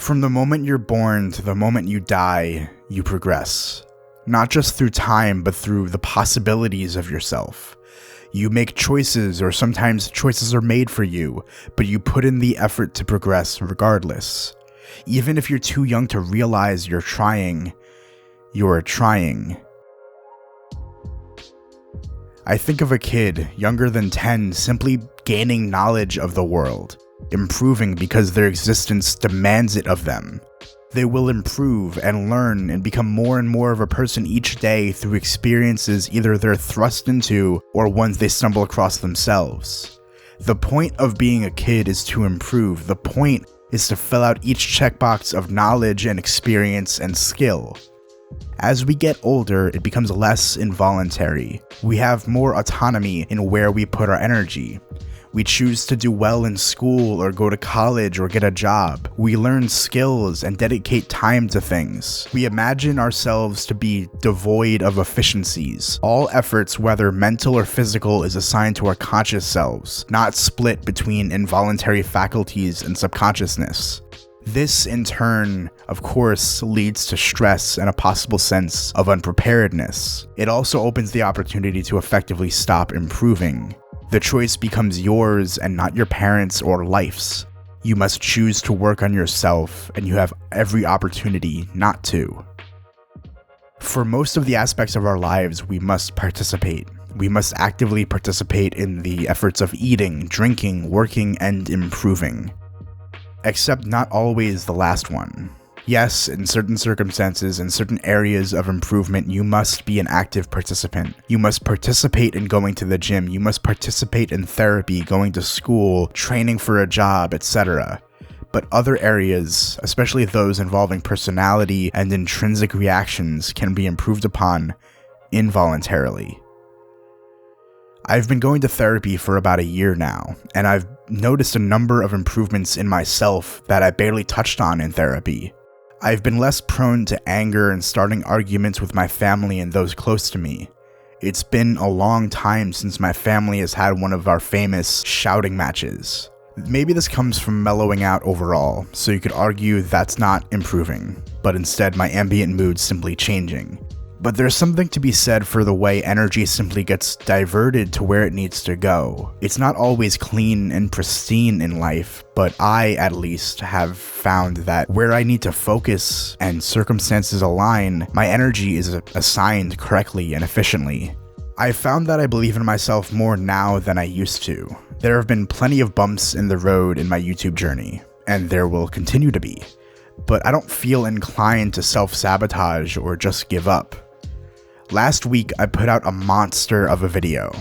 From the moment you're born to the moment you die, you progress. Not just through time, but through the possibilities of yourself. You make choices, or sometimes choices are made for you, but you put in the effort to progress regardless. Even if you're too young to realize you're trying. I think of a kid, younger than 10, simply gaining knowledge of the world, improving because their existence demands it of them. They will improve and learn and become more and more of a person each day through experiences either they're thrust into or ones they stumble across themselves. The point of being a kid is to improve. The point is to fill out each checkbox of knowledge and experience and skill. As we get older, it becomes less involuntary. We have more autonomy in where we put our energy. We choose to do well in school or go to college or get a job. We learn skills and dedicate time to things. We imagine ourselves to be devoid of efficiencies. All efforts, whether mental or physical, is assigned to our conscious selves, not split between involuntary faculties and subconsciousness. This, in turn, of course, leads to stress and a possible sense of unpreparedness. It also opens the opportunity to effectively stop improving. The choice becomes yours and not your parents' or life's. You must choose to work on yourself, and you have every opportunity not to. For most of the aspects of our lives, we must participate. We must actively participate in the efforts of eating, drinking, working, and improving. Except not always the last one. Yes, in certain circumstances, in certain areas of improvement, you must be an active participant. You must participate in going to the gym. You must participate in therapy, going to school, training for a job, etc. But other areas, especially those involving personality and intrinsic reactions, can be improved upon involuntarily. I've been going to therapy for about a year now, and I've noticed a number of improvements in myself that I barely touched on in therapy. I've been less prone to anger and starting arguments with my family and those close to me. It's been a long time since my family has had one of our famous shouting matches. Maybe this comes from mellowing out overall, so you could argue that's not improving, but instead my ambient mood simply changing. But there's something to be said for the way energy simply gets diverted to where it needs to go. It's not always clean and pristine in life, but I, at least, have found that where I need to focus and circumstances align, my energy is assigned correctly and efficiently. I've found that I believe in myself more now than I used to. There have been plenty of bumps in the road in my YouTube journey, and there will continue to be. But I don't feel inclined to self-sabotage or just give up. Last week, I put out a monster of a video.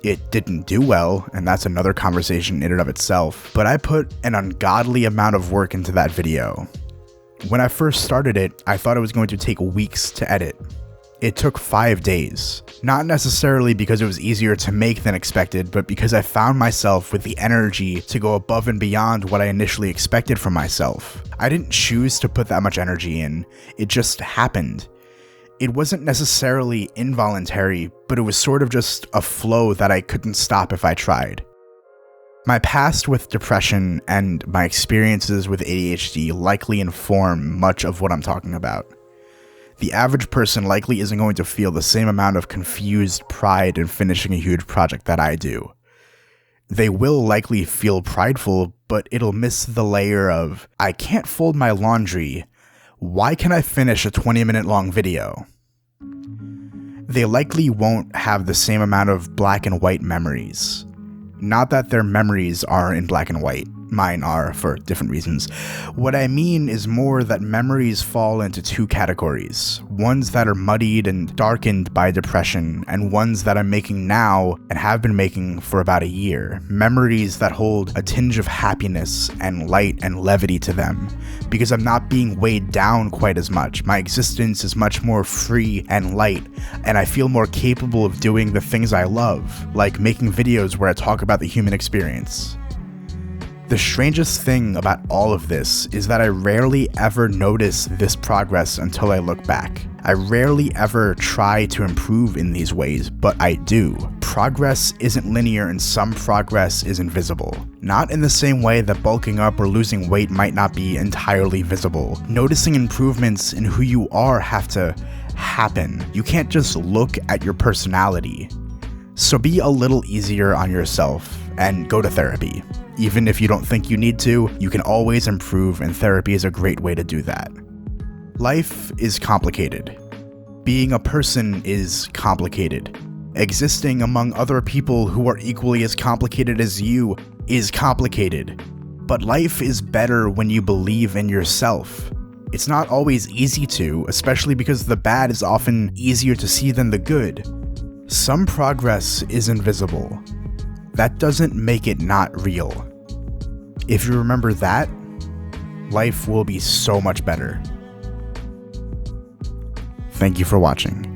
It didn't do well, and that's another conversation in and of itself, but I put an ungodly amount of work into that video. When I first started it, I thought it was going to take weeks to edit. It took 5 days. Not necessarily because it was easier to make than expected, but because I found myself with the energy to go above and beyond what I initially expected from myself. I didn't choose to put that much energy in, it just happened. It wasn't necessarily involuntary, but it was sort of just a flow that I couldn't stop if I tried. My past with depression and my experiences with ADHD likely inform much of what I'm talking about. The average person likely isn't going to feel the same amount of confused pride in finishing a huge project that I do. They will likely feel prideful, but it'll miss the layer of, I can't fold my laundry. Why can I finish a 20-minute long video? They likely won't have the same amount of black and white memories. Not that their memories are in black and white. Mine are for different reasons. What I mean is more that memories fall into two categories. Ones that are muddied and darkened by depression, and ones that I'm making now and have been making for about a year. Memories that hold a tinge of happiness and light and levity to them. Because I'm not being weighed down quite as much. My existence is much more free and light, and I feel more capable of doing the things I love, like making videos where I talk about the human experience. The strangest thing about all of this is that I rarely ever notice this progress until I look back. I rarely ever try to improve in these ways, but I do. progress isn't linear and some progress is invisible. Not in the same way that bulking up or losing weight might not be entirely visible. Noticing improvements in who you are have to happen. You can't just look at your personality. So be a little easier on yourself and go to therapy. Even if you don't think you need to, you can always improve, and therapy is a great way to do that. Life is complicated. Being a person is complicated. Existing among other people who are equally as complicated as you is complicated. But life is better when you believe in yourself. It's not always easy to, especially because the bad is often easier to see than the good. Some progress is invisible. That doesn't make it not real. If you remember that, life will be so much better. Thank you for watching.